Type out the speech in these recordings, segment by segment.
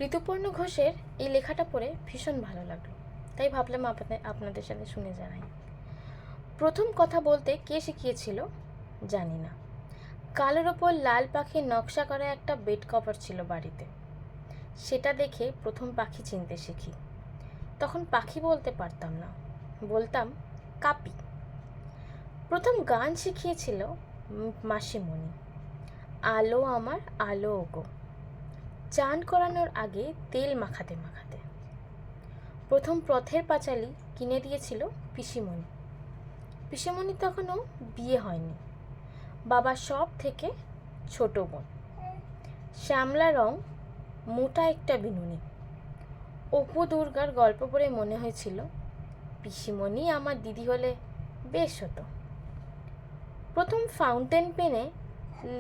ঋতুপর্ণ ঘোষের এই লেখাটা পড়ে ভীষণ ভালো লাগলো, তাই ভাবলাম আপনাদের সাথে শুনে জানাই। প্রথম কথা বলতে কে শিখিয়েছিল জানি না। কালোর ওপর লাল পাখির নকশা করা একটা বেড কভার ছিল বাড়িতে। সেটা দেখে প্রথম পাখি চিনতে শিখি। তখন পাখি বলতে পারতাম না, বলতাম কাপি। প্রথম গান শিখিয়েছিল মাসিমণি, আলো আমার আলো ওগো, চান করানোর আগে তেল মাখাতে মাখাতে। প্রথম পথের পাঁচালী কিনে দিয়েছিল পিসিমণি। পিসিমণি তখনও বিয়ে হয়নি, বাবা সব থেকে ছোট বোন। শ্যামলা রং, মোটা একটা বিনুনি। অপু দুর্গার গল্প পড়ে মনে হয়েছিল পিসিমণি আমার দিদি হলে বেশ হতো। প্রথম ফাউন্টেন পেনে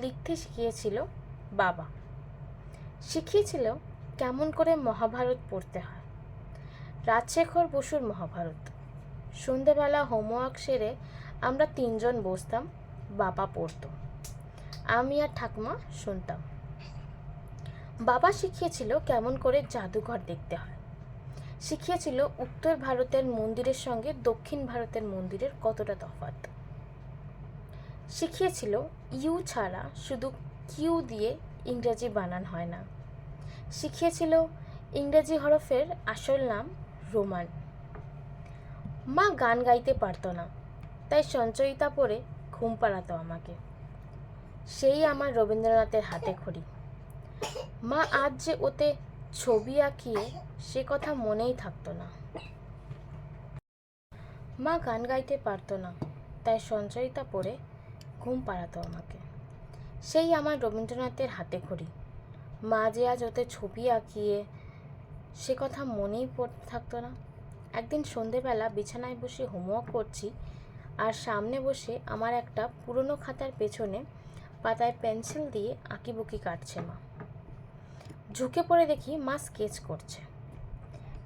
লিখতে শিখিয়েছিল বাবা। শিখিয়েছিল কেমন করে মহাভারত পড়তে হয়, রাজশেখর বসুর মহাভারত। সন্ধেবেলা হোমওয়ার্ক সেরে আমরা তিনজন বসতাম, বাবা পড়তো, আমি আর ঠাকুমা শুনতাম। বাবা শিখিয়েছিল কেমন করে জাদুঘর দেখতে হয়। শিখিয়েছিল উত্তর ভারতের মন্দিরের সঙ্গে দক্ষিণ ভারতের মন্দিরের কতটা তফাৎ। শিখিয়েছিল ইউ ছাড়া শুধু কিউ দিয়ে ইংরেজি বানান হয় না। শিখিয়েছিল ইংরেজি হরফের আসল নাম রোমান। মা গান গাইতে পারতো না, তাই সঞ্চয়িতা পড়ে ঘুম পাড়াতো আমাকে। সেই আমার রবীন্দ্রনাথের হাতে খড়ি। মা আজ যে ওতে ছবি আঁকিয়ে সে কথা মনেই থাকতো না। মা গান গাইতে পারতো না, তাই সঞ্চয়িতা পড়ে ঘুম পাড়াতো আমাকে। সেই আমার রবীন্দ্রনাথের হাতে খড়ি। মা যে আজ ওতে ছবি আঁকিয়ে সে কথা মনেই থাকতো না। একদিন সন্ধেবেলা বিছানায় বসে হোমওয়ার্ক করছি, আর সামনে বসে আমার একটা পুরনো খাতার পেছনে পাতায় পেন্সিল দিয়ে আঁকিবুকি কাটছে মা। ঝুঁকে পড়ে দেখি মা স্কেচ করছে।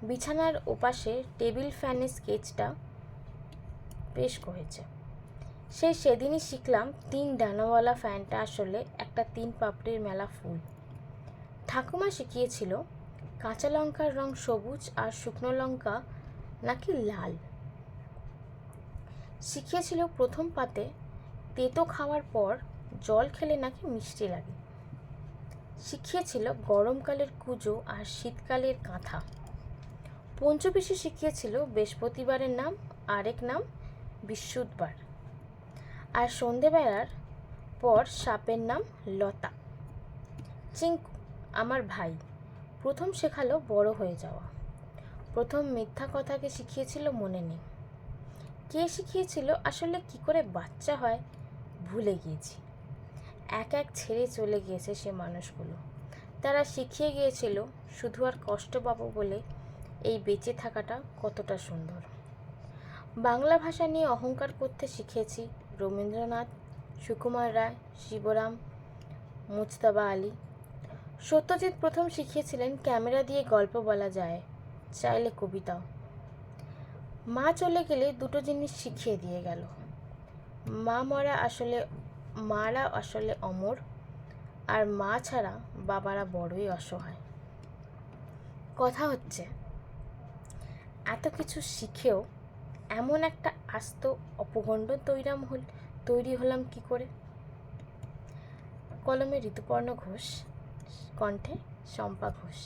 বিছানার ওপাশে টেবিল ফ্যানের স্কেচটা বেশ হয়েছে। সেদিনই শিখলাম 3 ডানাওয়ালা ফ্যানটা আসলে একটা 3 পাপড়ির মেলা ফুল। ঠাকুমা শিখিয়েছিল কাঁচা লঙ্কার রং সবুজ আর শুকনো লঙ্কা নাকি লাল। শিখিয়েছিল প্রথম পাতে তেতো খাওয়ার পর জল খেলে নাকি মিষ্টি লাগে। শিখিয়েছিল গরমকালের কুজো আর শীতকালের কাঁথা। পঞ্চবিশে শিখিয়েছিল বৃহস্পতিবারের নাম আরেক নাম বৃহস্পতিবার, আর সন্ধেবেলার পর সাপের নাম লতা। চিঙ্কু আমার ভাই প্রথম শেখালো বড় হয়ে যাওয়া। প্রথম মিথ্যা কথাকে শিখিয়েছিল মনে নেই। কে শিখিয়েছিল আসলে কি করে বাচ্চা হয় ভুলে গিয়েছি। এক এক ছেড়ে চলে গিয়েছে সে মানুষগুলো। তারা শিখিয়ে গিয়েছিল শুধু আর কষ্ট পাবো বলে এই বেঁচে থাকাটা কতটা সুন্দর। বাংলা ভাষা নিয়ে অহংকার করতে শিখেছি রবীন্দ্রনাথ, সুকুমার রায়, শিবরাম, মুজতবা আলী। সত্যজিৎ প্রথম শিখিয়েছিলেন ক্যামেরা দিয়ে গল্প বলা যায়, চাইলে কবিতাও। মা চলে গেলে দুটো জিনিস শিখিয়ে দিয়ে গেল। মারা আসলে অমর, আর মা ছাড়া বাবারা বড়ই অসহায়। কথা হচ্ছে এত কিছু শিখেও এমন একটা আস্ত অপগণ্ড তৈরি হলাম কি করে? কলমে ঋতুপর্ণ ঘোষ, কণ্ঠে শম্পা ঘোষ।